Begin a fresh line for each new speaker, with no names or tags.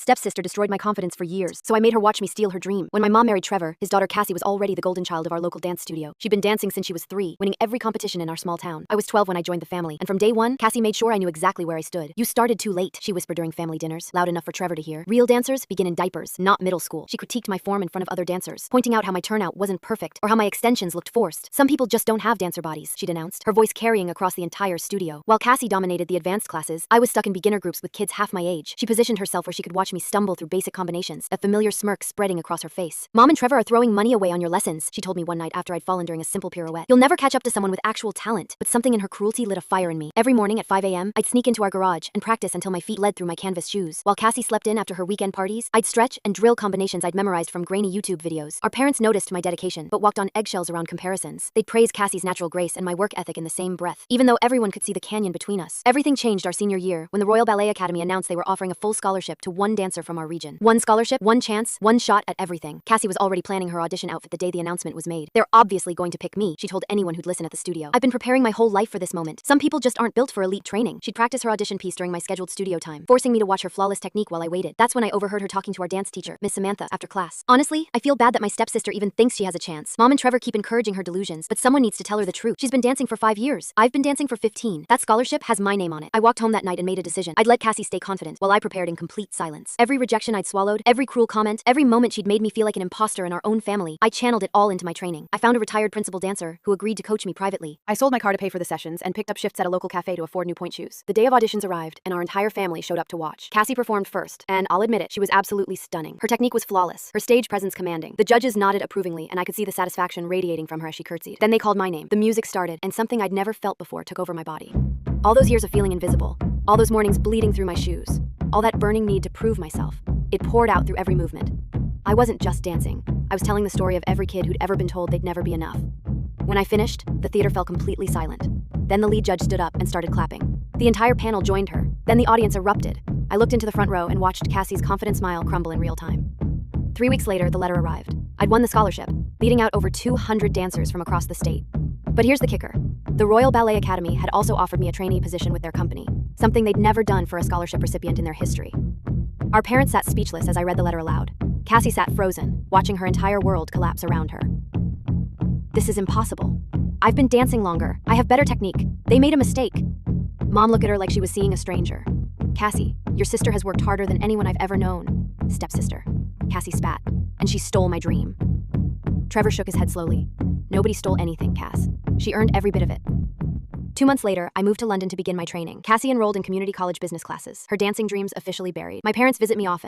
stepsister destroyed my confidence for years, so I made her watch me steal her dream. When my mom married Trevor, his daughter Cassie was already the golden child of our local dance studio. She'd been dancing since she was 3, winning every competition in our small town. I was 12 when I joined the family, and from day one, Cassie made sure I knew exactly where I stood. "You started too late," she whispered during family dinners, loud enough for Trevor to hear. "Real dancers begin in diapers, not middle school." She critiqued my form in front of other dancers, pointing out how my turnout wasn't perfect or how my extensions looked forced. "Some people just don't have dancer bodies," she'd announced, her voice carrying across the entire studio. While Cassie dominated the advanced classes, I was stuck in beginner groups with kids half my age. She positioned herself where she could watch me stumble through basic combinations, a familiar smirk spreading across her face. "Mom and Trevor are throwing money away on your lessons," she told me one night after I'd fallen during a simple pirouette. "You'll never catch up to someone with actual talent." But something in her cruelty lit a fire in me. Every morning at 5 a.m., I'd sneak into our garage and practice until my feet bled through my canvas shoes. While Cassie slept in after her weekend parties, I'd stretch and drill combinations I'd memorized from grainy YouTube videos. Our parents noticed my dedication, but walked on eggshells around comparisons. They'd praise Cassie's natural grace and my work ethic in the same breath, even though everyone could see the canyon between us. Everything changed our senior year when the Royal Ballet Academy announced they were offering a full scholarship to one dancer from our region. One scholarship, one chance, one shot at everything. Cassie was already planning her audition outfit the day the announcement was made. "They're obviously going to pick me," she told anyone who'd listen at the studio. "I've been preparing my whole life for this moment. Some people just aren't built for elite training." She'd practice her audition piece during my scheduled studio time, forcing me to watch her flawless technique while I waited. That's when I overheard her talking to our dance teacher, Miss Samantha, after class. "Honestly, I feel bad that my stepsister even thinks she has a chance. Mom and Trevor keep encouraging her delusions, but someone needs to tell her the truth. She's been dancing for 5 years. I've been dancing for 15. That scholarship has my name on it." I walked home that night and made a decision. I'd let Cassie stay confident, while I prepared in complete silence. Every rejection I'd swallowed, every cruel comment, every moment she'd made me feel like an imposter in our own family, I channeled it all into my training. I found a retired principal dancer who agreed to coach me privately. I sold my car to pay for the sessions and picked up shifts at a local cafe to afford new point shoes. The day of auditions arrived, and our entire family showed up to watch. Cassie performed first, and I'll admit it, she was absolutely stunning. Her technique was flawless, her stage presence commanding. The judges nodded approvingly, and I could see the satisfaction radiating from her as she curtsied. Then they called my name. The music started, and something I'd never felt before took over my body. All those years of feeling invisible, all those mornings bleeding through my shoes, all that burning need to prove myself, it poured out through every movement. I wasn't just dancing. I was telling the story of every kid who'd ever been told they'd never be enough. When I finished, the theater fell completely silent. Then the lead judge stood up and started clapping. The entire panel joined her. Then the audience erupted. I looked into the front row and watched Cassie's confident smile crumble in real time. 3 weeks later, the letter arrived. I'd won the scholarship, beating out over 200 dancers from across the state. But here's the kicker. The Royal Ballet Academy had also offered me a trainee position with their company, something they'd never done for a scholarship recipient in their history. Our parents sat speechless as I read the letter aloud. Cassie sat frozen, watching her entire world collapse around her. "This is impossible. I've been dancing longer. I have better technique. They made a mistake." Mom looked at her like she was seeing a stranger. "Cassie, your sister has worked harder than anyone I've ever known." "Stepsister." Cassie spat, "and she stole my dream." Trevor shook his head slowly. "Nobody stole anything, Cass. She earned every bit of it." 2 months later, I moved to London to begin my training. Cassie enrolled in community college business classes, her dancing dreams officially buried. My parents visit me often.